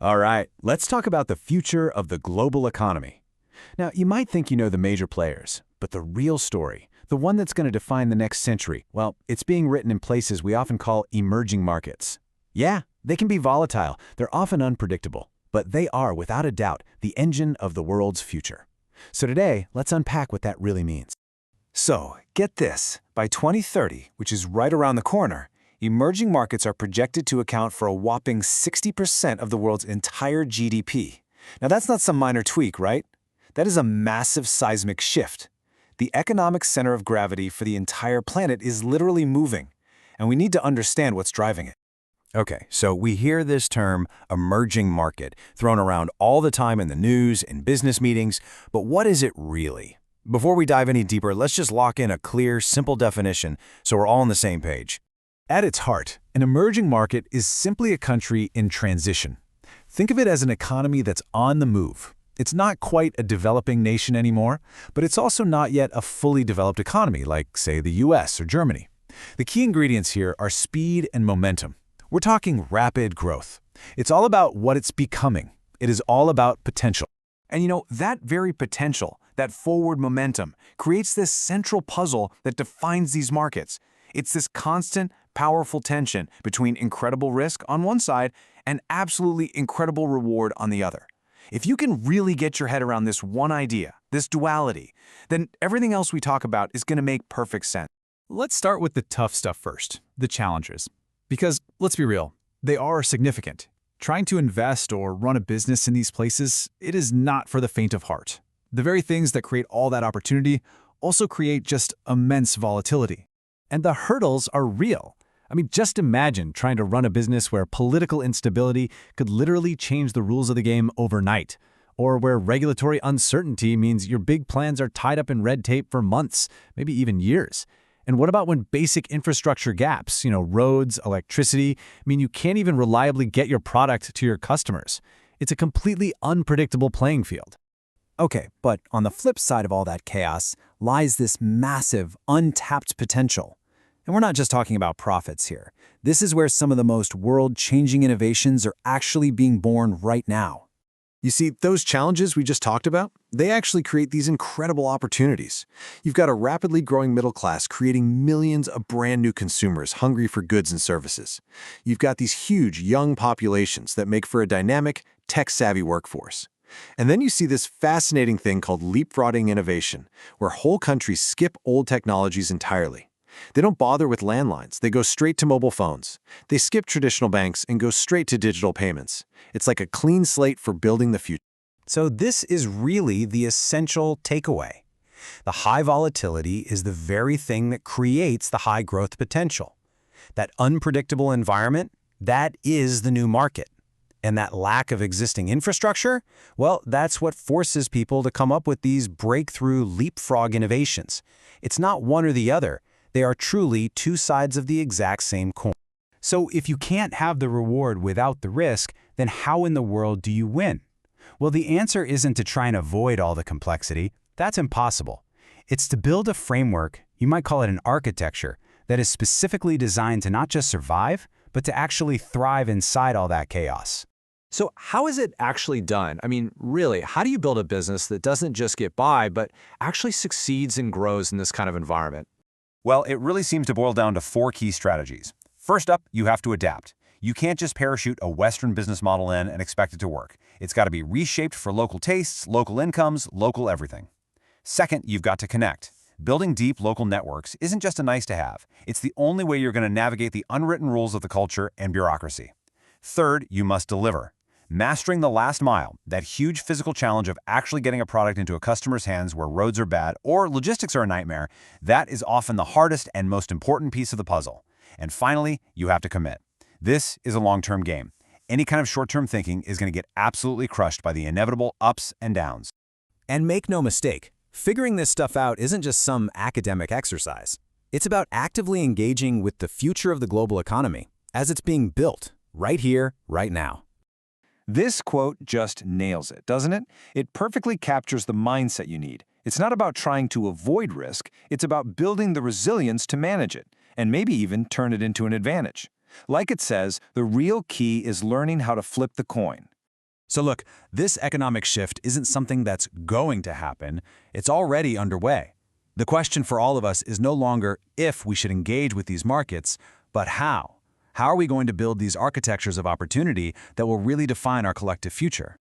All right, let's talk about the future of the global economy. Now, you might think you know the major players, but the real story, the one that's going to define the next century, well, it's being written in places we often call emerging markets. Yeah, they can be volatile, they're often unpredictable, but they are, without a doubt, the engine of the world's future. So today, let's unpack what that really means. So, get this, by 2030, which is right around the corner, emerging markets are projected to account for a whopping 60% of the world's entire GDP. Now that's not some minor tweak, right? That is a massive seismic shift. The economic center of gravity for the entire planet is literally moving, and we need to understand what's driving it. Okay, so we hear this term, emerging market, thrown around all the time in the news, in business meetings, but what is it really? Before we dive any deeper, let's just lock in a clear, simple definition so we're all on the same page. At its heart, an emerging market is simply a country in transition. Think of it as an economy that's on the move. It's not quite a developing nation anymore, but it's also not yet a fully developed economy like, say, the US or Germany. The key ingredients here are speed and momentum. We're talking rapid growth. It's all about what it's becoming. It is all about potential. And that very potential, that forward momentum, creates this central puzzle that defines these markets. It's this constant, powerful tension between incredible risk on one side and absolutely incredible reward on the other. If you can really get your head around this one idea, this duality, then everything else we talk about is going to make perfect sense. Let's start with the tough stuff first, the challenges. Because, let's be real, they are significant. Trying to invest or run a business in these places, it is not for the faint of heart. The very things that create all that opportunity also create just immense volatility. And the hurdles are real. I mean, just imagine trying to run a business where political instability could literally change the rules of the game overnight, or where regulatory uncertainty means your big plans are tied up in red tape for months, maybe even years. And what about when basic infrastructure gaps, roads, electricity, mean you can't even reliably get your product to your customers? It's a completely unpredictable playing field. Okay, but on the flip side of all that chaos lies this massive, untapped potential. And we're not just talking about profits here. This is where some of the most world-changing innovations are actually being born right now. You see, those challenges we just talked about, they actually create these incredible opportunities. You've got a rapidly growing middle class creating millions of brand new consumers hungry for goods and services. You've got these huge young populations that make for a dynamic, tech-savvy workforce. And then you see this fascinating thing called leapfrogging innovation, where whole countries skip old technologies entirely. They don't bother with landlines, they go straight to mobile phones. They skip traditional banks and go straight to digital payments. It's like a clean slate for building the future. So this is really the essential takeaway. The high volatility is the very thing that creates the high growth potential. That unpredictable environment, that is the new market. And that lack of existing infrastructure, well, that's what forces people to come up with these breakthrough leapfrog innovations. It's not one or the other. They are truly two sides of the exact same coin. So if you can't have the reward without the risk, then how in the world do you win? Well, the answer isn't to try and avoid all the complexity. That's impossible. It's to build a framework, you might call it an architecture, that is specifically designed to not just survive, but to actually thrive inside all that chaos. So how is it actually done? I mean, really, how do you build a business that doesn't just get by, but actually succeeds and grows in this kind of environment? Well, it really seems to boil down to 4 key strategies. First up, you have to adapt. You can't just parachute a Western business model in and expect it to work. It's got to be reshaped for local tastes, local incomes, local everything. Second, you've got to connect. Building deep local networks isn't just a nice to have. It's the only way you're going to navigate the unwritten rules of the culture and bureaucracy. Third, you must deliver. Mastering the last mile, that huge physical challenge of actually getting a product into a customer's hands where roads are bad or logistics are a nightmare, that is often the hardest and most important piece of the puzzle. And finally, you have to commit. This is a long-term game. Any kind of short-term thinking is going to get absolutely crushed by the inevitable ups and downs. And make no mistake, figuring this stuff out isn't just some academic exercise. It's about actively engaging with the future of the global economy as it's being built right here, right now. This quote just nails it, doesn't it? It perfectly captures the mindset you need. It's not about trying to avoid risk, it's about building the resilience to manage it, and maybe even turn it into an advantage. Like it says, the real key is learning how to flip the coin. So look, this economic shift isn't something that's going to happen, it's already underway. The question for all of us is no longer if we should engage with these markets, but how. How are we going to build these architectures of opportunity that will really define our collective future?